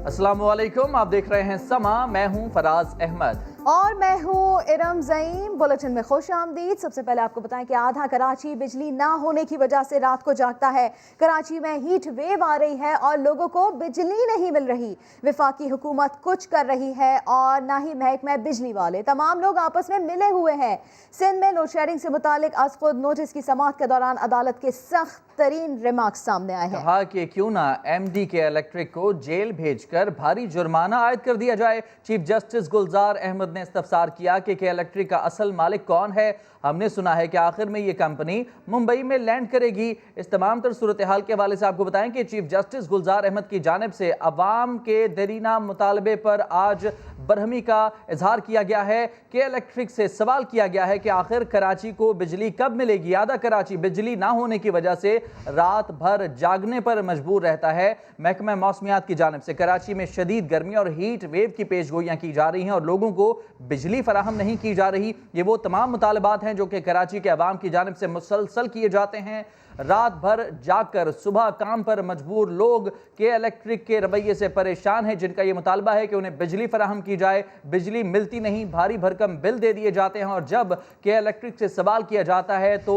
अस्सलाम वालेकुम, आप देख रहे हैं समा। मैं हूं फराज अहमद और मैं हूँ इरम ज़ईम। बुलेटिन में खुश आमदीद। सबसे पहले आपको बताएं कि आधा कराची बिजली ना होने की वजह से रात को जागता है। कराची में हीट वेव आ रही है और लोगों को बिजली नहीं मिल रही। वफाकी हुकूमत कुछ कर रही है और ना ही महकमा बिजली वाले। तमाम लोग आपस में मिले हुए हैं। सिंध में लोड शेडिंग से मुतालिक आज खुद नोटिस की समाअत के दौरान अदालत के सख्त तरीन रिमार्क्स सामने आए हैं। कहा कि क्यों ना MD के इलेक्ट्रिक को जेल भेजकर भारी जुर्माना आयद कर दिया जाए। चीफ जस्टिस गुलजार अहमद ने इस्तफसार किया कि इलेक्ट्रिक का असल मालिक कौन है। हमने सुना है कि आखिर में ये कंपनी मुंबई में लैंड करेगी। इस तमाम तर सूरत हाल के हवाले से आपको बताएं कि चीफ जस्टिस गुलजार अहमद की जानिब से अवाम के दरीना मुतालबे पर आज बरहमी का इजहार किया गया है कि इलेक्ट्रिक से सवाल किया गया है कि आखिर कराची को बिजली कब मिलेगी। आधा कराची बिजली ना होने की वजह से रात भर जागने पर मजबूर रहता है। महकमा मौसमियात की जानिब से कराची में शदीद गर्मी और हीट वेव की पेशगोइयाँ की जा रही हैं और लोगों को बिजली फराहम नहीं की जा रही। ये वो तमाम मुतालबात हैं जो कि कराची के अवाम की जानिब से मुसलसल किए जाते हैं। रात भर जाकर सुबह काम पर मजबूर लोग के इलेक्ट्रिक के रवैये से परेशान हैं, जिनका ये मुतालबा है कि उन्हें बिजली फराहम की जाए। बिजली मिलती नहीं, भारी भरकम बिल दे दिए जाते हैं और जब के इलेक्ट्रिक से सवाल किया जाता है तो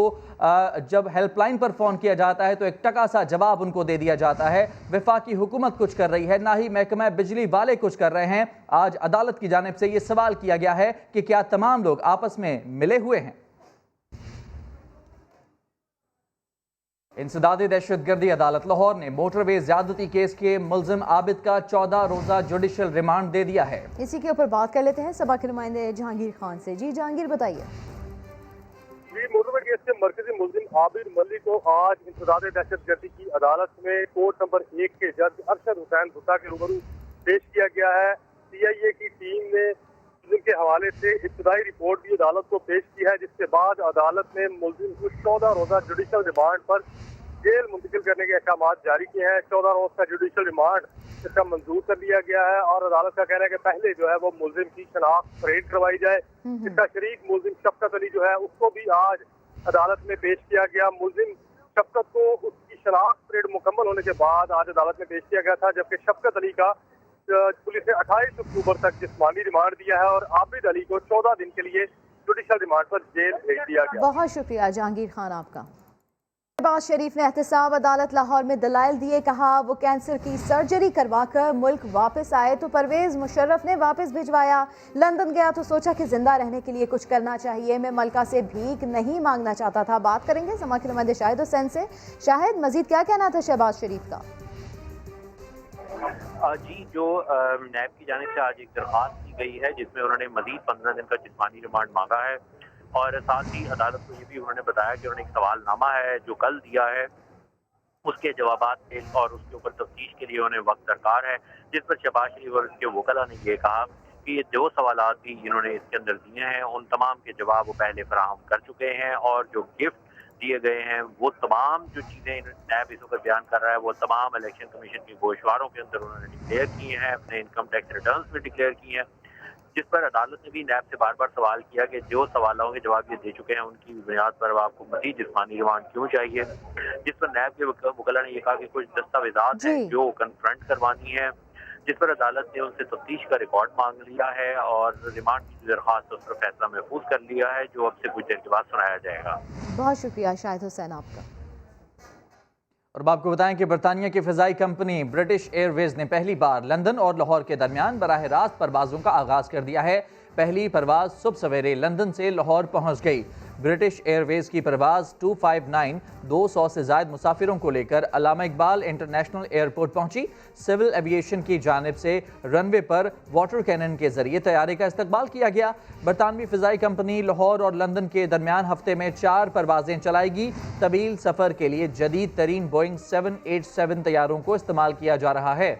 जब हेल्पलाइन पर फ़ोन किया जाता है तो एक टका सा जवाब उनको दे दिया जाता है। वफाकी हुकूमत कुछ कर रही है, ना ही महकमा बिजली वाले कुछ कर रहे हैं। आज अदालत की जानिब से ये सवाल किया गया है कि क्या तमाम लोग आपस में मिले हुए हैं। इंसदाद दहशतगर्दी अदालत लाहौर ने मोटरवे ज्यादती केस के मुलजिम आबिद का 14 रोजा जुडिशल रिमांड दे दिया है। इसी के ऊपर बात कर लेते हैं सभा के नुमाइंदे जहांगीर खान से। जी जहांगीर बताइए। मोटरवे केस के मरकजी मुलजिम आबिद मलिक को आज इंसदाद दहशतगर्दी की अदालत में कोर्ट नंबर 1 के जज अरशद हुसैन भुट्टा के रूबरू पेश किया गया है। CIA की टीम ने मुलजिम के हवाले से इब्तदाई रिपोर्ट भी अदालत को पेश की है, जिसके बाद अदालत ने मुलजिम को 14 रोजा जुडिशल रिमांड पर जेल मुंतकिल करने के अहकाम जारी किए हैं। 14 रोज का जुडिशल रिमांड इसका मंजूर कर लिया गया है और अदालत का कहना है कि पहले जो है वो मुलजिम की शनाख्त परेड करवाई जाए। इसका शरीक मुलजिम शफकत अली जो है उसको भी आज अदालत में पेश किया गया। मुलजिम शफकत को उसकी शनाख्त परेड मुकम्मल होने के बाद आज अदालत में पेश किया गया था, जबकि शफकत अली का पुलिस ने 28 अक्टूबर तक जिस्मानी रिमांड दिया है और आबिद अली को 14 दिन के लिए जुडिशल रिमांड पर जेल भेज दिया गया। बहुत शुक्रिया जहांगीर खान आपका। शहबाज शरीफ ने एहतसाब अदालत लाहौर में दलाइल दिए। कहा वो कैंसर की सर्जरी करवाकर मुल्क वापस आए तो परवेज मुशर्रफ ने वापस भिजवाया। लंदन गया तो सोचा कि जिंदा रहने के लिए कुछ करना चाहिए। मैं मलका से भीख नहीं मांगना चाहता था। बात करेंगे समा के नुमाइंदे शाहिद हुसैन से। शाहिद, मजीद क्या कहना था शहबाज शरीफ का? जी, जो नैब की जानिब से आज एक दरख्वास्त की गई है जिसमें उन्होंने मजीद 15 दिन का जिस्मानी रिमांड मांगा है और साथ ही अदालत को ये भी उन्होंने बताया कि उन्होंने एक सवालनामा है जो कल दिया है उसके जवाबात और उसके ऊपर तफ्तीश के लिए उन्हें वक्त दरकार है, जिस पर शहबाज शरीफ और उसके वकला ने ये कहा कि ये जो सवालात भी इन्होंने इसके अंदर दिए हैं उन तमाम के जवाब वो पहले फराहम कर चुके हैं और जो गिफ्ट दिए गए हैं वो तमाम जो चीज़ें नैब इस वक्त बयान कर रहा है वो तमाम इलेक्शन कमीशन की गोशवारों के अंदर उन्होंने डिक्लेयर की हैं, अपने इनकम टैक्स रिटर्न्स में डिक्लेयर की हैं, जिस पर अदालत ने भी नैब से बार बार सवाल किया कि जो सवालों के जवाब ये दे चुके हैं उनकी बुनियाद पर आपको मज़ीद जिस्मानी रिमांड क्यों चाहिए। जिस पर नैब के वकला ने यह कहा कि कुछ दस्तावेजात हैं जो कन्फ्रंट करवानी है, जिस पर अदालत ने उनसे तफ्तीश का रिकॉर्ड मांग लिया है और रिमांड की दरख्वास्त उस पर फैसला महफूज कर लिया है जो अब से कुछ देर के बाद सुनाया जाएगा। बहुत शुक्रिया शाहिद हुसैन आपका। और आपको बताएं कि बरतानिया की फ़िज़ाई कंपनी ब्रिटिश एयरवेज ने पहली बार लंदन और लाहौर के दरमियान बराह रास्त परवाज़ों का आगाज़ कर दिया है। पहली परवाज़ सुबह सवेरे लंदन से लाहौर पहुंच गई। ब्रिटिश एयरवेज की परवाज़ 259 200 से ज़ायद मुसाफिरों को लेकर अल्लामा इकबाल इंटरनेशनल एयरपोर्ट पहुंची। सिविल एविएशन की जानिब से रनवे पर वाटर कैनन के जरिए तैयारी का इस्तकबाल किया गया। बरतानवी फ़िज़ाई कंपनी लाहौर और लंदन के दरमियान हफ्ते में 4 परवाज़ें चलाएगी। तवील सफ़र के लिए जदीद तरीन बोइंग 787 तैयारों को इस्तेमाल किया जा रहा है।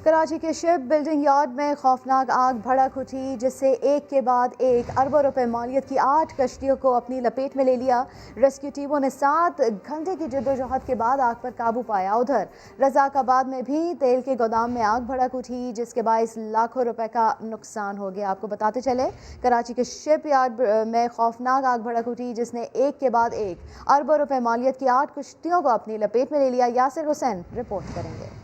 کراچی کے شپ بلڈنگ یارڈ میں خوفناک آگ بھڑک اٹھی جس سے ایک کے بعد ایک اربوں روپے مالیت کی 8 کشتیوں کو اپنی لپیٹ میں لے لیا۔ ریسکیو ٹیموں نے 7 گھنٹے کی جدوجہد کے بعد آگ پر قابو پایا۔ ادھر رزاق آباد میں بھی تیل کے گودام میں آگ بھڑک اٹھی جس کے باعث لاکھوں روپے کا نقصان ہو گیا۔ آپ کو بتاتے چلے کراچی کے شپ یارڈ میں خوفناک آگ بھڑک اٹھی جس نے ایک کے بعد ایک اربوں روپے مالیت کی 8 کشتیوں کو اپنی لپیٹ میں لے لیا۔ یاسر حسین رپورٹ کریں گے۔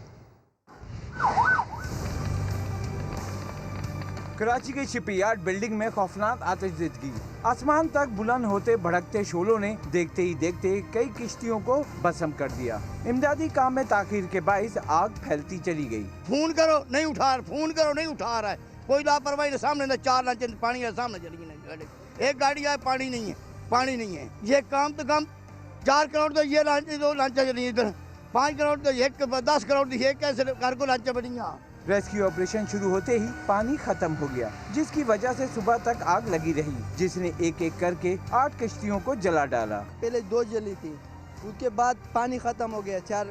کراچی کے شپ یارڈ بلڈنگ میں خوفناک آتش زدگی، آسمان تک بلند ہوتے بھڑکتے شعلوں نے دیکھتے ہی دیکھتے کئی کشتیوں کو بھسم کر دیا۔ امدادی کام میں تاخیر کے باعث آگ پھیلتی چلی گئی۔ فون کرو نہیں اٹھا رہا ہے کوئی لاپرواہی نے، سامنے نہ 4 لانچیں پانی ہے، سامنے چلی گئی ایک گاڑی آئے، پانی نہیں ہے۔ یہ کام تو کم 4 کروڑ تو یہ لانچیں 2 لانچیں چلی ادھر، 5 کروڑ تو 10 کروڑ یہ کیسے گھر کو لانچیں بنی۔ ریسکیو آپریشن شروع ہوتے ہی پانی ختم ہو گیا جس کی وجہ سے صبح تک آگ لگی رہی جس نے ایک ایک کر کے 8 کشتیوں کو جلا ڈالا۔ پہلے 2 جلی تھی، اس کے بعد پانی ختم ہو گیا، 4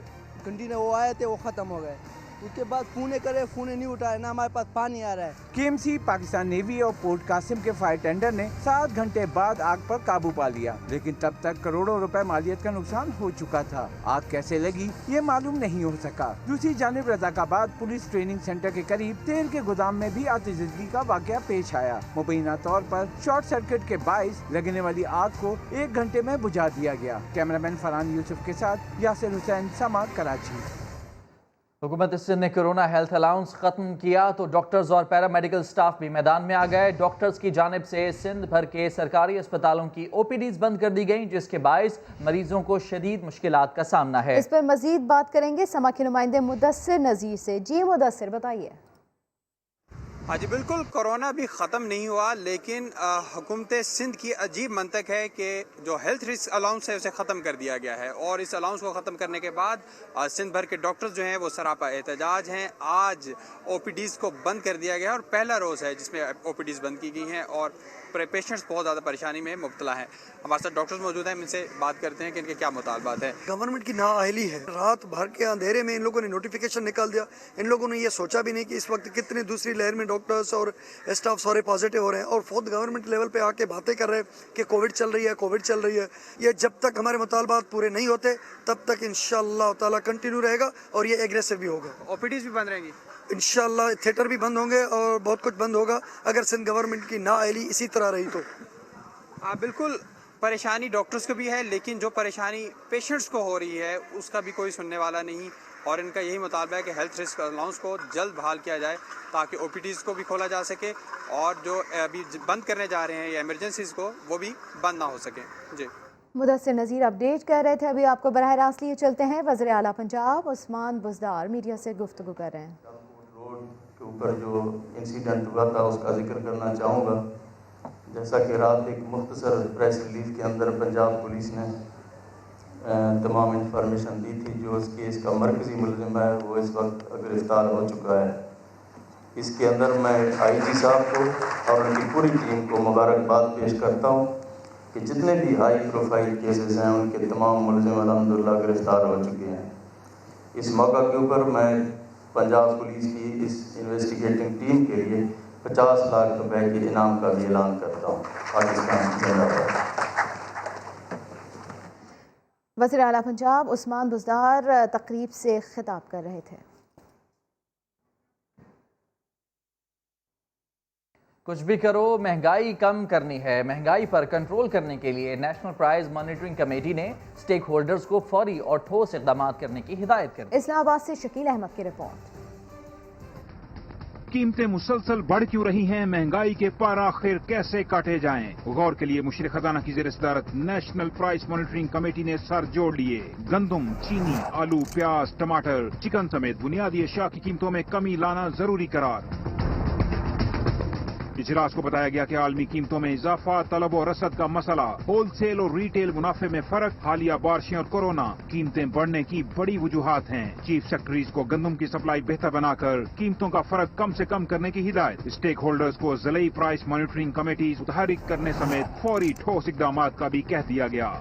کنٹینر وہ آئے تھے وہ ختم ہو گئے، اس کے بعد فونے نہیں اٹھائے، نہ ہمارے پاس پانی آ رہا ہے۔ KMC پاکستان نیوی اور پورٹ قاسم کے فائر ٹینڈر نے 7 گھنٹے بعد آگ پر قابو پا لیا، لیکن تب تک کروڑوں روپے مالیت کا نقصان ہو چکا تھا۔ آگ کیسے لگی یہ معلوم نہیں ہو سکا۔ دوسری جانب رزاق آباد پولیس ٹریننگ سینٹر کے قریب تیل کے گودام میں بھی آتش زدگی کا واقعہ پیش آیا۔ مبینہ طور پر شارٹ سرکٹ کے باعث لگنے والی آگ کو 1 گھنٹے میں بجھا دیا گیا۔ کیمرامین فرحان یوسف کے ساتھ یاسر حسین، سما، کراچی۔ حکومت سندھ نے کرونا ہیلتھ الاؤنس ختم کیا تو ڈاکٹرز اور پیرامیڈیکل سٹاف بھی میدان میں آ گئے۔ ڈاکٹرز کی جانب سے سندھ بھر کے سرکاری اسپتالوں کی OPDs بند کر دی گئیں جس کے باعث مریضوں کو شدید مشکلات کا سامنا ہے۔ اس پر مزید بات کریں گے سما کے نمائندے مدثر نذیر سے۔ جی مدثر بتائیے۔ ہاں جی بالکل، کورونا بھی ختم نہیں ہوا لیکن حکومت سندھ کی عجیب منطق ہے کہ جو ہیلتھ رسک الاؤنس ہے اسے ختم کر دیا گیا ہے، اور اس الاؤنس کو ختم کرنے کے بعد سندھ بھر کے ڈاکٹرز جو ہیں وہ سراپا احتجاج ہیں۔ آج OPDs کو بند کر دیا گیا ہے اور پہلا روز ہے جس میں OPDs بند کی گئی ہیں اور پیشنٹس بہت زیادہ پریشانی میں مبتلا ہیں۔ ہمارے ساتھ ڈاکٹرز موجود ہیں، ان سے بات کرتے ہیں کہ ان کے کیا مطالبات ہیں۔ گورنمنٹ کی نااہلی ہے، رات بھر کے اندھیرے میں ان لوگوں نے نوٹیفیکیشن نکال دیا۔ ان لوگوں نے یہ سوچا بھی نہیں کہ اس وقت کتنے دوسری لہر میں ڈاکٹرز اور اسٹاف سارے پازیٹیو ہو رہے ہیں، اور خود گورنمنٹ لیول پہ آ کے باتیں کر رہے ہیں کہ کووڈ چل رہی ہے۔ یہ جب تک ہمارے مطالبات پورے نہیں ہوتے تب تک انشاءاللہ تعالیٰ کنٹینیو رہے گا اور یہ ایگریسو بھی ہوگا۔ OPDs بھی بند رہیں گی انشاءاللہ، تھیٹر بھی بند ہوں گے اور بہت کچھ بند ہوگا اگر سندھ گورنمنٹ کی نااہلی اسی طرح رہی تو۔ بالکل، پریشانی ڈاکٹرز کو بھی ہے لیکن جو پریشانی پیشنٹس کو ہو رہی ہے اس کا بھی کوئی سننے والا نہیں، اور ان کا یہی مطالبہ ہے کہ ہیلتھ رسک الاؤنس کو جلد بحال کیا جائے تاکہ OPDs کو بھی کھولا جا سکے اور جو ابھی بند کرنے جا رہے ہیں یا ایمرجنسیز کو وہ بھی بند نہ ہو سکیں۔ جی مدثر نذیر اپڈیٹ کر رہے تھے۔ ابھی آپ کو براہ راست لیے چلتے ہیں، وزیر اعلیٰ پنجاب عثمان بزدار میڈیا سے گفتگو کر رہے ہیں۔ روڈ کے اوپر جو انسیڈنٹ ہوا تھا اس کا ذکر کرنا چاہوں گا۔ جیسا کہ رات ایک مختصر پریس ریلیز کے اندر پنجاب پولیس نے تمام انفارمیشن دی تھی، جو اس کیس کا مرکزی ملزم ہے وہ اس وقت گرفتار ہو چکا ہے۔ اس کے اندر میں IG صاحب کو اور ان کی پوری ٹیم کو مبارکباد پیش کرتا ہوں کہ جتنے بھی ہائی پروفائل کیسز ہیں ان کے تمام ملزم الحمدللہ گرفتار ہو چکے ہیں۔ اس موقع کے اوپر میں پنجاب پولیس کی اس انویسٹیگیٹنگ ٹیم کے لیے 50 لاکھ روپے کے انعام کا بھی اعلان کرتا ہوں۔ پاکستان زندہ باد۔ وزیر اعلیٰ پنجاب عثمان بزدار تقریب سے خطاب کر رہے تھے۔ کچھ بھی کرو، مہنگائی کم کرنی ہے۔ مہنگائی پر کنٹرول کرنے کے لیے نیشنل پرائز مانیٹرنگ کمیٹی نے سٹیک ہولڈرز کو فوری اور ٹھوس اقدامات کرنے کی ہدایت کر دی۔ اسلام آباد سے شکیل احمد کی رپورٹ۔ قیمتیں مسلسل بڑھ کیوں رہی ہیں؟ مہنگائی کے پر آخر کیسے کاٹے جائیں؟ غور کے لیے مشیر خزانہ کی زیر صدارت نیشنل پرائس مانیٹرنگ کمیٹی نے سر جوڑ لیے۔ گندم، چینی، آلو، پیاز، ٹماٹر، چکن سمیت بنیادی اشیاء کی قیمتوں میں کمی لانا ضروری قرار۔ اجلاس کو بتایا گیا کہ عالمی قیمتوں میں اضافہ، طلب و رسد کا مسئلہ، ہول سیل اور ریٹیل منافع میں فرق، حالیہ بارشیں اور کورونا قیمتیں بڑھنے کی بڑی وجوہات ہیں۔ چیف سیکرٹریز کو گندم کی سپلائی بہتر بنا کر قیمتوں کا فرق کم سے کم کرنے کی ہدایت۔ اسٹیک ہولڈرز کو ضلعی پرائس مانیٹرنگ کمیٹیز متحرک کرنے سمیت فوری ٹھوس اقدامات کا بھی کہہ دیا گیا۔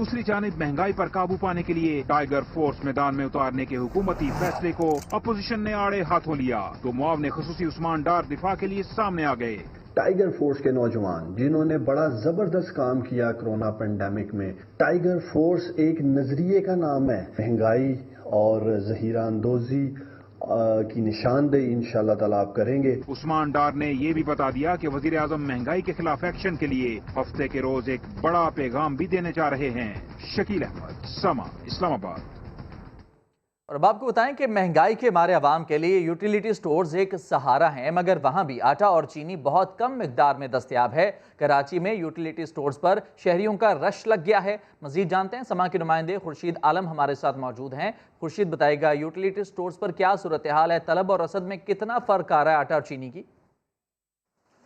दूसरी जानिब महंगाई पर काबू पाने के लिए टाइगर फोर्स मैदान में उतारने के हुकूमती फैसले को अपोजिशन ने आड़े हाथों लिया तो मुआवने खुसूसी उस्मान डार दिफा के लिए सामने आ गए। टाइगर फोर्स के नौजवान जिन्होंने बड़ा जबरदस्त काम किया कोरोना पेंडेमिक में। टाइगर फोर्स एक नजरिए का नाम है। महंगाई और जहीरा अंदोजी की निशानदेही इंशाअल्लाह ताला आप करेंगे। उस्मान डार ने ये भी बता दिया कि वजीर आजम महंगाई के खिलाफ एक्शन के लिए हफ्ते के रोज एक बड़ा पैगाम भी देने जा रहे हैं। शकील अहमद, समा, इस्लामाबाद। और अब आपको बताएं कि महंगाई के मारे आवाम के लिए यूटिलिटी स्टोर्स एक सहारा हैं, मगर वहां भी आटा और चीनी बहुत कम मिकदार में दस्तयाब है। कराची में यूटिलिटी स्टोर्स पर शहरियों का रश लग गया है। मजीद जानते हैं, समा के नुमाइंदे खुर्शीद आलम हमारे साथ मौजूद हैं। खुर्शीद, बताएगा यूटिलिटी स्टोर्स पर क्या सूरत हाल है, तलब और रसद में कितना फ़र्क आ रहा है आटा और चीनी की?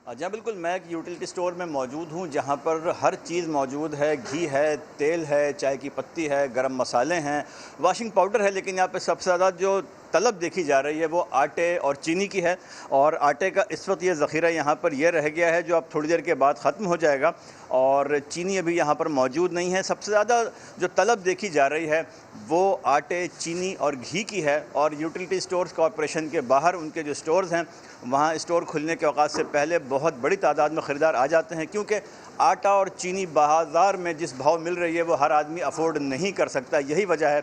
जी बिल्कुल, मैं एक यूटिलिटी स्टोर में मौजूद हूँ जहाँ पर हर चीज़ मौजूद है। घी है, तेल है, चाय की पत्ती है, गरम मसाले हैं, वॉशिंग पाउडर है। लेकिन यहाँ पे सबसे ज़्यादा जो तलब देखी जा रही है वो आटे और चीनी की है। और आटे का इस वक्त ये ज़ख़ीरा यहाँ पर ये रह गया है जो अब थोड़ी देर के बाद ख़त्म हो जाएगा, और चीनी अभी यहाँ पर मौजूद नहीं है। सबसे ज़्यादा जो तलब देखी जा रही है वो आटे, चीनी और घी की है। और यूटिलिटी स्टोर्स कॉरपोरेशन के बाहर उनके जो स्टोर्स हैं वहाँ स्टोर खुलने के औकात से पहले बहुत बड़ी तादाद में ख़रीदार आ जाते हैं, क्योंकि आटा और चीनी बाज़ार में जिस भाव मिल रही है वो हर आदमी अफोर्ड नहीं कर सकता। यही वजह है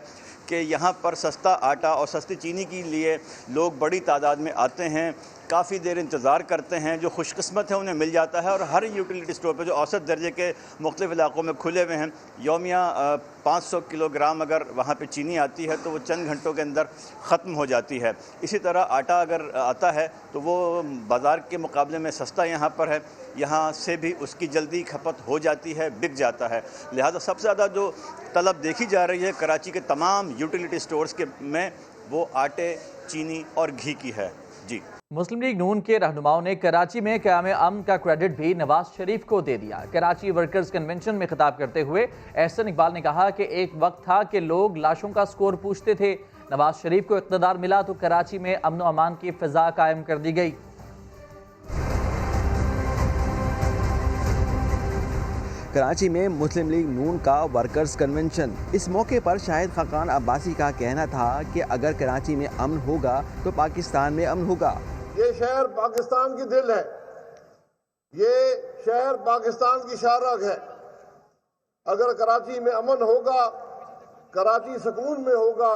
कि यहाँ पर सस्ता आटा और सस्ती चीनी के लिए लोग बड़ी तादाद में आते हैं, काफ़ी देर इंतज़ार करते हैं। जो खुशकिस्मत है उन्हें मिल जाता है। और हर यूटिलिटी स्टोर पे जो औसत दर्जे के मुख्तलिफ़ इलाक़ों में खुले हुए हैं, यौमिया 500 किलोग्राम अगर वहाँ पे चीनी आती है तो वो चंद घंटों के अंदर ख़त्म हो जाती है। इसी तरह आटा अगर आता है तो वो बाज़ार के मुकाबले में सस्ता यहाँ पर है, यहाँ से भी उसकी जल्दी खपत हो जाती है, बिक जाता है। लिहाजा सबसे ज़्यादा जो तलब देखी जा रही है कराची के तमाम यूटिलिटी स्टोर्स के में वो आटे, चीनी और घी की है। जी, मुस्लिम लीग नून के रहनुमाओं ने कराची में क़याम अमन का क्रेडिट भी नवाज शरीफ को दे दिया। कराची वर्कर्स कन्वेंशन में खिताब करते हुए एहसन इकबाल ने कहा कि एक वक्त था कि लोग लाशों का स्कोर पूछते थे, नवाज शरीफ को इक़्तिदार मिला तो कराची में अमन व अमान की फ़िज़ा कायम कर दी गई। कराची में मुस्लिम लीग नून का वर्कर्स कन्वेंशन। इस मौके पर शाहिद खाकान अब्बासी का कहना था कि अगर कराची में अमन होगा तो पाकिस्तान में अमन होगा। ये शहर पाकिस्तान की दिल है, ये शहर पाकिस्तान की शाहराग है। अगर कराची में अमन होगा, कराची सुकून में होगा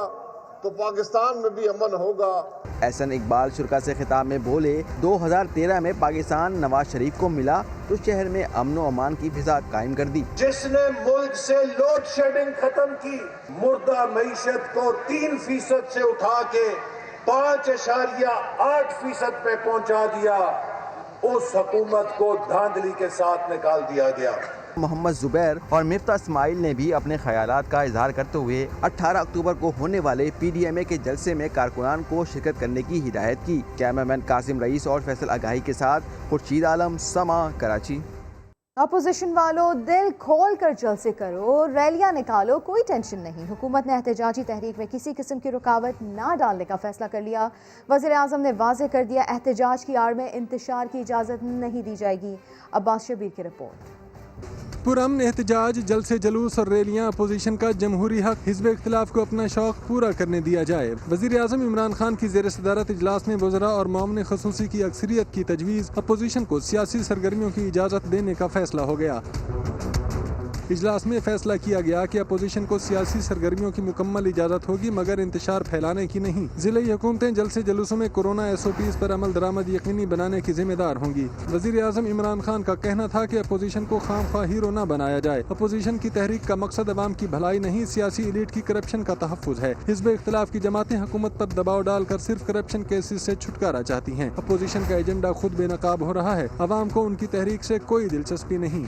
तो पाकिस्तान में भी अमन होगा। एहसन इकबाल शुरा से खिताब में बोले, 2013 में पाकिस्तान नवाज शरीफ को मिला तो शहर में अमन व अमान की फिजा कायम कर दी। जिसने मुल्क से लोड शेडिंग खत्म की, मुर्दा मईशत को 3% से उठा के 5.8% पे पहुंचा दिया, उस हुकूमत को धांधली के साथ निकाल दिया गया। मोहम्मद जुबैर और मिफ्ता इस्माइल ने भी अपने ख्यालात का इजहार करते हुए 18 अक्टूबर को होने वाले PDMA के जलसे में कारकुनान को शिरकत करने की हिदायत की। कैमरामैन कासिम रईस और फैसल आगाही के साथ खुर्शीद आलम, समा, कराची। अपोजिशन वालों, दिल खोल कर जलसे करो, रैलियां निकालो, कोई टेंशन नहीं। हुकूमत ने एहतजाजी तहरीक में किसी किस्म की रुकावट ना डालने का फैसला कर लिया। वज़ीर आज़म ने वाज़ेह कर दिया, एहतजाज की आड़ में इंतशार की इजाज़त नहीं दी जाएगी। अब्बास शबीर की रिपोर्ट। पुरअमन एहतजाज, जलसे जुलूस और रैलियां अपोजिशन का जमहूरी हक, हिज़्ब इख्तिलाफ को अपना शौक पूरा करने दिया जाए। वज़ीर आज़म इमरान खान की ज़ेर सदारत इजलास में वज़रा और मामले ख़ुसूसी की अक्सरियत की तजवीज़, अपोजिशन को सियासी सरगर्मियों की इजाज़त देने का फैसला हो गया। इजलास में फैसला किया गया कि अपोजिशन को सियासी सरगर्मियों की मुकम्मल इजाज़त होगी मगर इंतशार फैलाने की नहीं। ज़िले हुकूमतें जलसे जुलूसों में कोरोना SOPs पर अमल दरामद यकीनी बनाने की जिम्मेदार होंगी। वज़ीर आज़म इमरान खान का कहना था कि अपोजिशन को खामख्वाह हीरो न बनाया जाए। अपोजिशन की तहरीक का मकसद अवाम की भलाई नहीं, सियासी एलीट की करप्शन का तहफ़्फ़ुज़ है। हिज़्ब इख्तिलाफ की जमातें हुकूमत पर दबाव डालकर सिर्फ करप्शन केसेस से छुटकारा चाहती हैं। अपोजिशन का एजेंडा खुद बेनकाब हो रहा है, अवाम को उनकी तहरीक से कोई दिलचस्पी नहीं।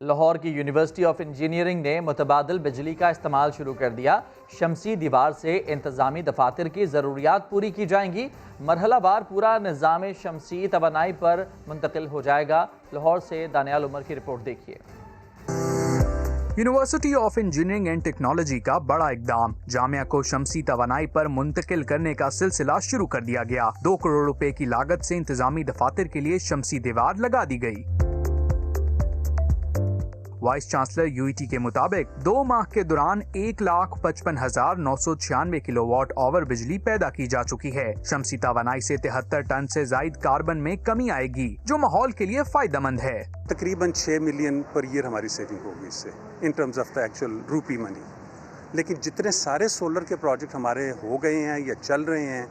लाहौर की यूनिवर्सिटी ऑफ इंजीनियरिंग ने मुतबादिल बिजली का इस्तेमाल शुरू कर दिया। शमसी दीवार से इंतज़ामी दफातर की ज़रूरियात पूरी की जाएंगी। मरहलावार पूरा निज़ाम शमसी तवानाई पर मुंतकिल हो जाएगा। लाहौर से दानियाल उमर की रिपोर्ट देखिए। University of engineering and technology का बड़ा इकदाम, जामिया को शमसी तवानाई पर मुंतकिल करने का सिलसिला शुरू कर दिया गया। 2 करोड़ रुपए की लागत से इंतज़ामी दफातर के लिए शमसी दीवार लगा दी गई। वाइस चांसलर यूईटी के मुताबिक 2 माह के दौरान 1,55,996 किलोवाट आवर बिजली पैदा की जा चुकी है। शमसी तवानाई से 73 टन से जायद कार्बन में कमी आएगी, जो माहौल के लिए फायदेमंद है। तकरीबन 6 मिलियन पर ईयर हमारी सेविंग होगी इससे in terms of the actual रूपी मनी। लेकिन जितने सारे सोलर के प्रोजेक्ट हमारे हो गए हैं या चल रहे हैं,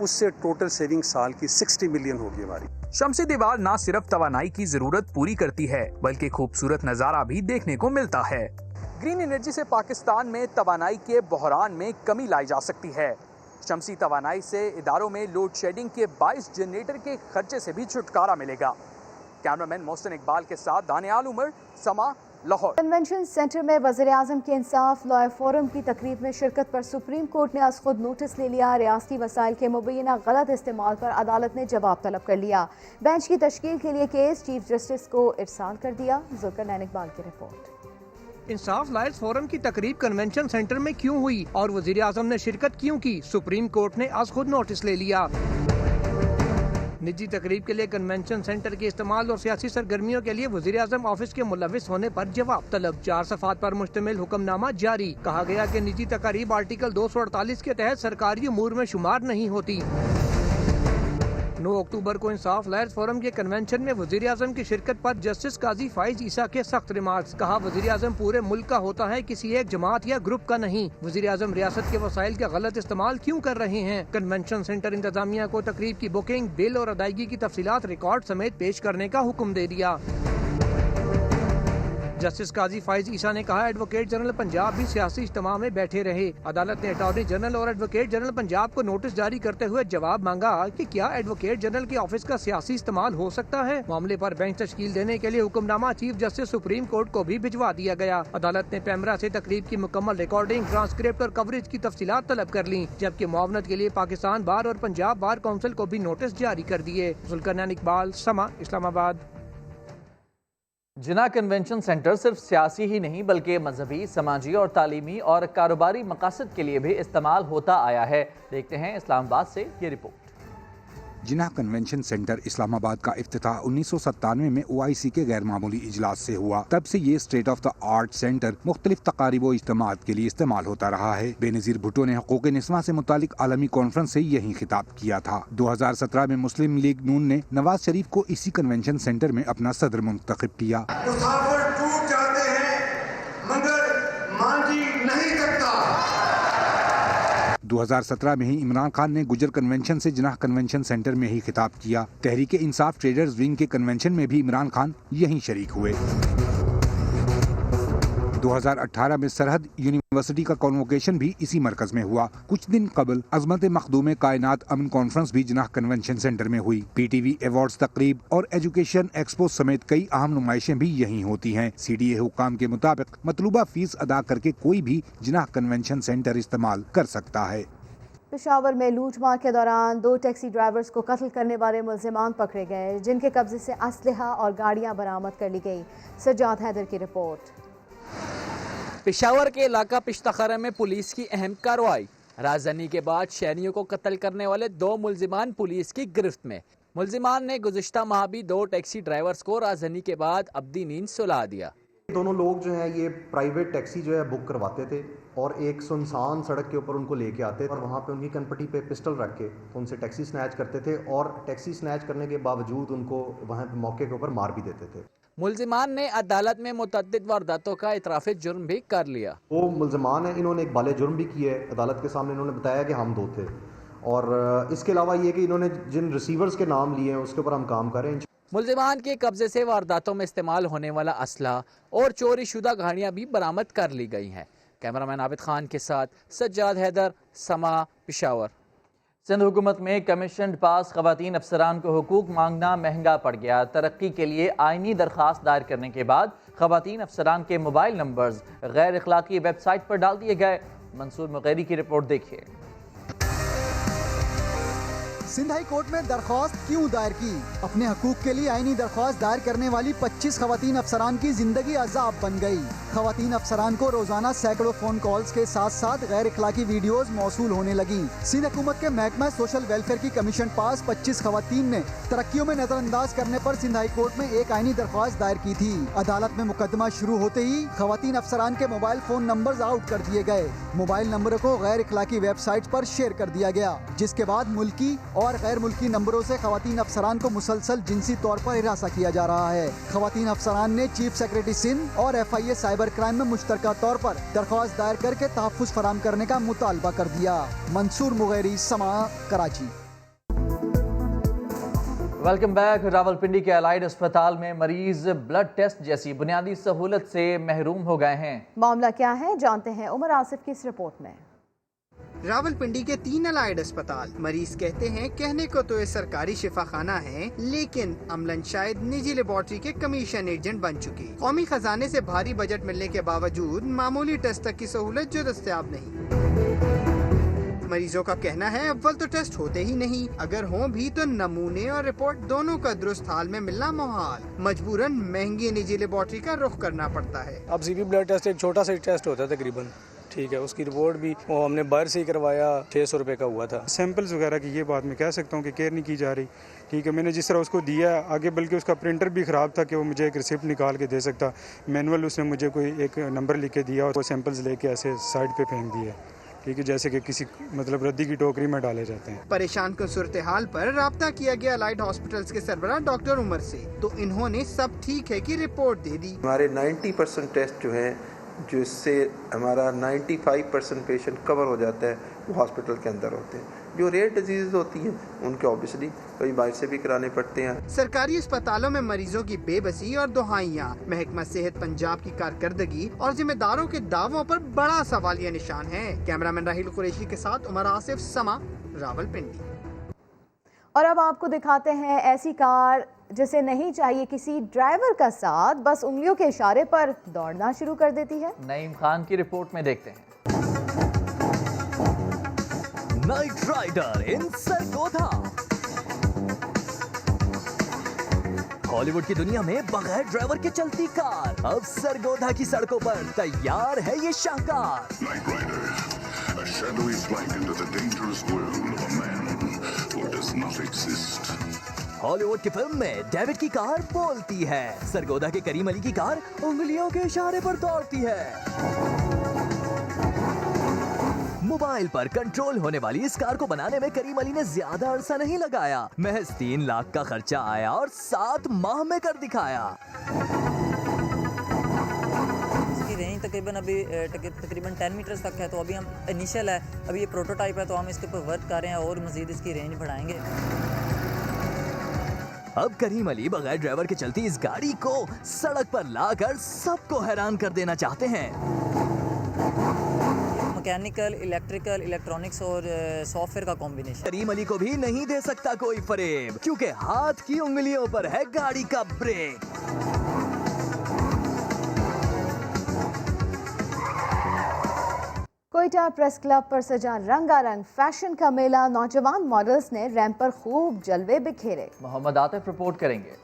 उससे टोटल सेविंग साल की 60 मिलियन होगी हमारी। शमसी दीवार न सिर्फ तवानाई की जरूरत पूरी करती है, बल्कि खूबसूरत नजारा भी देखने को मिलता है। ग्रीन एनर्जी से पाकिस्तान में तवानाई के बहरान में कमी लाई जा सकती है। शमसी तवानाई से इदारों में लोड शेडिंग के 22 जनरेटर के खर्चे से भी छुटकारा मिलेगा। कैमरामैन मोहसिन इकबाल के साथ दानियाल उमर, समा, लाहौर। कन्वेंशन सेंटर में वज़ीर-ए-आज़म के इंसाफ लॉ फोरम की तकरीब में शिरकत पर सुप्रीम कोर्ट ने आज खुद नोटिस ले लिया। रियासती वसाइल के मुबैना गलत इस्तेमाल पर अदालत ने जवाब तलब कर लिया। बेंच की तश्कील के लिए केस चीफ जस्टिस को इरसाल कर दिया। ज़ुल्करनैन इकबाल की रिपोर्ट। इंसाफ लॉयर्स फोरम की तकरीब कन्वेंशन सेंटर में क्यों हुई और वज़ीर-ए-आज़म ने शिरकत क्यों की, सुप्रीम कोर्ट ने आज खुद नोटिस ले लिया। निजी तकरीब के लिए कन्वेंशन सेंटर के इस्तेमाल और सियासी सरगर्मियों के लिए वज़ीर-ए-आज़म ऑफिस के मुलविस होने पर जवाब तलब। 4 सफ़ात पर मुश्तमिल हुक्मनामा जारी। कहा गया कि निजी तकारीब आर्टिकल 248 के तहत सरकारी उमूर में शुमार नहीं होती। 9 अक्टूबर को इंसाफ लॉयर्स फोरम के कन्वेंशन में वज़ीर-ए-आज़म की शिरकत पर जस्टिस काजी फाइज ईसा के सख्त रिमार्क्स। कहा, वज़ीर-ए-आज़म पूरे मुल्क का होता है, किसी एक जमात या ग्रुप का नहीं। वज़ीर-ए-आज़म रियासत के वसाइल का गलत इस्तेमाल क्यों कर रहे हैं। कन्वेंशन सेंटर इंतजामिया को तकरीब की बुकिंग, बिल और अदायगी की तफसीलात रिकॉर्ड समेत पेश करने का हुक्म दे दिया। जस्टिस काजी फाइज ईसा ने कहा, एडवोकेट जनरल पंजाब भी सियासी इज्तिमा में बैठे रहे। अदालत ने अटॉर्नी जनरल और एडवोकेट जनरल पंजाब को नोटिस जारी करते हुए जवाब मांगा कि क्या एडवोकेट जनरल के ऑफिस का सियासी इस्तेमाल हो सकता है। मामले पर बेंच तश्कील देने के लिए hukamnama chief justice supreme court को भी भिजवा दिया गया। अदालत ने पैमरा से तकरीब की मुकम्मल रिकॉर्डिंग, ट्रांसक्रिप्ट और कवरेज की तफसीलात तलब कर ली, जबकि मुआवनत के लिए पाकिस्तान बार और पंजाब बार काउंसिल को भी नोटिस जारी कर दिए। ज़ुल्करनैन इकबाल, समा, इस्लामाबाद। जिना कन्वेंशन सेंटर सिर्फ सियासी ही नहीं बल्कि मजहबी, समाजी और तालीमी और कारोबारी मकासद के लिए भी इस्तेमाल होता आया है। देखते हैं इस्लामाबाद से ये रिपोर्ट। जिना कन्वेंशन सेंटर इस्लामाबाद का इफ्तिताह 1997 में OIC के गैर मामूली इजलास से हुआ। तब से ये state of the art centre मुख्तलिफ तकारीब व इज्तिमात के लिए इस्तेमाल होता रहा है। बेनज़ीर भुट्टो ने हुकूक़ निस्वां से मुतालिक आलमी कॉन्फ्रेंस से यही खिताब किया था। 2017 में मुस्लिम लीग नून ने नवाज शरीफ को इसी कन्वेंशन सेंटर में अपना सदर मुंतखब किया। मुसाफिर टूट जाते हैं मगर मांझी नहीं सकता। 2017 में ही इमरान खान ने गुजर कन्वेंशन से जिनाह कन्वेंशन सेंटर में ही खिताब किया। तहरीक इंसाफ ट्रेडर्स विंग के कन्वेंशन में भी इमरान खान यहीं शरीक हुए। 2018 में सरहद यूनिवर्सिटी का कॉन्वोकेशन भी इसी मरकज में हुआ। कुछ दिन कबल अजमत मखदूम कायनात अमन कॉन्फ्रेंस भी जिनाह कन्वेंशन सेंटर में हुई। PTV अवार्ड्स तकरीब और एजुकेशन एक्सपो समेत कई अहम नुमाइशें भी यहीं होती हैं। CDA हुकाम के मुताबिक मतलूबा फीस अदा करके कोई भी जिनाह कन्वेंशन सेंटर इस्तेमाल कर सकता है। पेशावर में लूटमार के दौरान 2 टैक्सी ड्राइवर्स को कत्ल करने वाले मुल्जिमान पकड़े गए, जिनके कब्जे से असलहा और गाड़ियां बरामद कर ली गई। सज्जाद हैदर की रिपोर्ट। पेशावर के इलाका पिश्तखरा में पुलिस की अहम कार्रवाई। राजधानी के बाद शहरियों को कत्ल करने वाले 2 मुल्जिमान पुलिस की गिरफ्त में। मुल्जिमान ने गुज़िश्ता माह भी 2 टैक्सी ड्राइवर्स को राजधानी के बाद अब्दी नींद सुला दिया। दोनों लोग जो हैं ये प्राइवेट टैक्सी जो है बुक करवाते थे और एक सुनसान सड़क के ऊपर उनको लेके आते और वहाँ पे उनकी कनपट्टी पे पिस्टल रख के उनसे टैक्सी स्नैच करते थे और टैक्सी स्नैच करने के बावजूद उनको वहाँ पे मौके के ऊपर मार भी देते थे। मुल्जिमान ने अदालत में मुतअद्दिद वारदातों का इतराफ़ जुर्म भी कर लिया। वो मुल्जिमान है, इन्होंने एक बाले जुर्म भी किए। अदालत के सामने इन्होंने बताया कि हम 2 थे और इसके अलावा ये कि इन्होंने जिन रिसीवर्स के नाम लिए हैं उसके ऊपर हम काम करें। मुल्जिमान के कब्जे से वारदातों में इस्तेमाल होने वाला असला और चोरी शुदा गाड़ियाँ भी बरामद कर ली गई हैं। कैमरामैन आबिद खान के साथ सज्जाद हैदर, समा, पेशावर। सिंध हुकूमत में कमीशन पास खवातीन अफसरान को हुकूक मांगना महंगा पड़ गया। तरक्की के लिए आइनी दरख्वास्त दायर करने के बाद खवातीन अफसरान के मोबाइल नंबर्स गैर अखलाकी वेबसाइट पर डाल दिए गए। मंसूर मुगैरी की रिपोर्ट देखिए। सिंध हाई कोर्ट में दरख्वास्त क्यों दायर की? अपने हकूक के लिए आईनी दरख्वास्त दायर करने वाली 25 खवातीन अफसरान की जिंदगी अजाब बन गई। खवातीन अफसरान को रोजाना सैकड़ों फोन कॉल्स के साथ साथ गैर इखलाकी वीडियोस मौसूल होने लगी। सिंध हुकूमत के महकमा सोशल वेलफेयर की कमीशन पास 25 खवातीन ने तरक्कियों में नजरअंदाज करने पर सिंध हाई कोर्ट में एक आईनी दरख्वास्त दायर की थी। अदालत में मुकदमा शुरू होते ही खवातीन अफसरान के मोबाइल फोन नंबर्स आउट कर दिए गए। मोबाइल नंबरों को गैर इखलाकी वेबसाइट पर शेयर कर दिया गया, जिसके बाद मुल्की और गैर मुल्की नंबरों से खवातीन अफसरान को मुसलसल जिनसी तौर पर हिरासा किया जा रहा है। खवातीन अफसरान ने चीफ सेक्रेटरी सिंध और FIA साइबर क्राइम में मुश्तरका तौर पर दरख्वास्त दायर करके तहफ़्फ़ुज़ फराहम करने का मुतालबा कर दिया। मंसूर मुगैरी, समा, कराची। Welcome back. रावलपिंडी के अलाइड अस्पताल में मरीज ब्लड टेस्ट जैसी बुनियादी सहूलत से महरूम हो गए हैं। मामला क्या है, जानते हैं उमर आसिफ की इस रिपोर्ट में। रावलपिंडी के 3 अलाइड अस्पताल, मरीज कहते हैं कहने को तो ये सरकारी शिफाखाना है, लेकिन अमलन शायद निजी लेबॉर्ट्री के कमीशन एजेंट बन चुकी। कौमी खजाने से भारी बजट मिलने के बावजूद मामूली टेस्ट तक की सहूलत जो दस्तयाब नहीं। मरीजों का कहना है अव्वल तो टेस्ट होते ही नहीं, अगर हों भी तो नमूने और रिपोर्ट दोनों का दुरुस्त हाल में मिलना मुहाल। मजबूरन महंगी निजी लेबॉर्ट्री का रुख करना पड़ता है। अब CP ब्लड टेस्ट एक छोटा सा टेस्ट होता है तकरीबन, ठीक है, उसकी रिपोर्ट भी वो हमने बाहर से ही करवाया, 600 रुपये का हुआ था। सैंपल्स वगैरह की ये बात मैं कह सकता हूँ कि केयर नहीं की जा रही, ठीक है। मैंने जिस तरह उसको दिया आगे, बल्कि उसका प्रिंटर भी ख़राब था कि वो मुझे एक रिसिप्ट निकाल के दे सकता। मैनुअल उसने मुझे कोई एक नंबर लिख के दिया और वो सैंपल्स लेके ऐसे साइड पे फेंक दिए, ठीक है, जैसे कि किसी मतलब रद्दी की टोकरी में डाले जाते हैं। परेशान कुन सूरत हाल पर राब्ता किया गया अलाइड हॉस्पिटल्स के सरबराह डॉक्टर उमर से, तो इन्होंने सब ठीक है की रिपोर्ट दे दी। हमारे 90% टेस्ट जो हैं, जिससे हमारा 95% पेशेंट कवर हो जाता है, वो हॉस्पिटल के अंदर होते हैं। जो रेयर डिजीज़ होती हैं उनके ऑब्वियसली कभी बाहर से भी कराने पड़ते हैं। सरकारी अस्पतालों में मरीजों की बेबसी और दुहाइयाँ, महकमा सेहत पंजाब की कारकर्दगी और जिम्मेदारों के दावों पर बड़ा सवालिया निशान है। कैमरामैन राहिल कुरैशी के साथ उमर आसिफ, समा, रावलपिंडी। और अब आपको दिखाते हैं ऐसी कार जिसे नहीं चाहिए किसी ड्राइवर का साथ, बस उंगलियों के इशारे पर दौड़ना शुरू कर देती है। नईम खान की रिपोर्ट में देखते हैं। नाइट राइडर इन सरगोधा। हॉलीवुड की दुनिया में बगैर ड्राइवर के चलती कार, अब सरगोधा की सड़कों पर तैयार है ये शाहकार। Night Rider, a shadowy flight into the dangerous world of a man who does not exist. Hollywood की फिल्म में डेविड की कार बोलती है, सरगोधा के करीम अली की कार उंगलियों के इशारे पर दौड़ती है। मोबाइल पर कंट्रोल होने वाली इस कार को बनाने में करीम अली ने ज्यादा अरसा नहीं लगाया, महज 3 लाख का खर्चा आया और 7 माह में कर दिखाया। इसकी रेंज तकरीबन 10 मीटर्स तक है, तो अभी हम इनिशियल है, अभी ये प्रोटोटाइप है, तो हम इसके ऊपर वर्क कर रहे हैं और मजीद इसकी रेंज बढ़ाएंगे। अब करीम अली बगैर ड्राइवर के चलती इस गाड़ी को सड़क पर लाकर सबको हैरान कर देना चाहते हैं। मैकेनिकल, इलेक्ट्रिकल, इलेक्ट्रॉनिक्स और सॉफ्टवेयर का कॉम्बिनेशन। करीम अली को भी नहीं दे सकता कोई फरेब, क्योंकि हाथ की उंगलियों पर है गाड़ी का ब्रेक। कोयटा प्रेस क्लब पर सजा रंगारंग फैशन का मेला, नौजवान मॉडल्स ने रैंप पर खूब जलवे बिखेरे। मोहम्मद आतिफ रिपोर्ट करेंगे।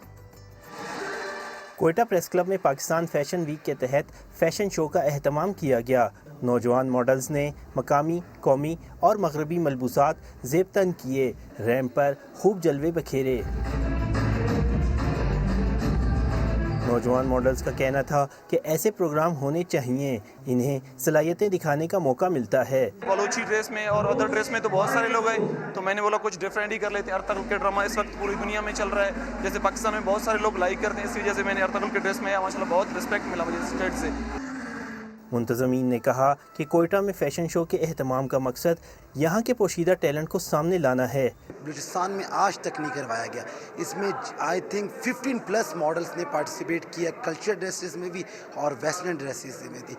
कोयटा प्रेस क्लब में पाकिस्तान फैशन वीक के तहत फैशन शो का एहतमाम किया गया। नौजवान मॉडल्स ने मकामी, कौमी और मगरबी मलबूसात ज़ेब तन किए, रैंप पर खूब जलवे बखेरे। नौजवान मॉडल्स का कहना था कि ऐसे प्रोग्राम होने चाहिए, इन्हें सलाहियतें दिखाने का मौका मिलता है। बलोची ड्रेस में और अदर ड्रेस में तो बहुत सारे लोग हैं, तो मैंने बोला कुछ डिफरेंट ही कर लेते हैं। अर्तगरुल के ड्रामा इस वक्त पूरी दुनिया में चल रहा है, जैसे पाकिस्तान में बहुत सारे लोग लाइक करते हैं, इस वजह से मैंने अर्तगरुल के ड्रेस में माशाल्लाह बहुत रिस्पेक्ट मिला मुझे स्टेट से। मुंतज़मीन ने कहा कि कोयटा में फैशन शो के एहतमाम का मकसद यहाँ के पोशीदा टैलेंट को सामने लाना है। बलूचिस्तान में आज तक नहीं करवाया गया, इसमें आई थिंक 15+ मॉडल्स ने पार्टिसिपेट किया, कल्चर ड्रेसेस में भी और वेस्टर्न ड्रेसेस में भी।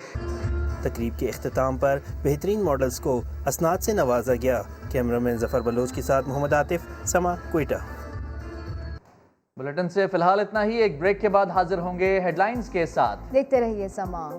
तकरीब के इख्तिताम पर बेहतरीन मॉडल्स को असनाद से नवाजा गया। कैमरामैन जफर बलोच के साथ मोहम्मद आतिफ, समा, कोयटा। बुलेटिन से फिलहाल इतना ही, एक ब्रेक के बाद हाजिर होंगे हेडलाइंस के साथ। देखते रहिए समा।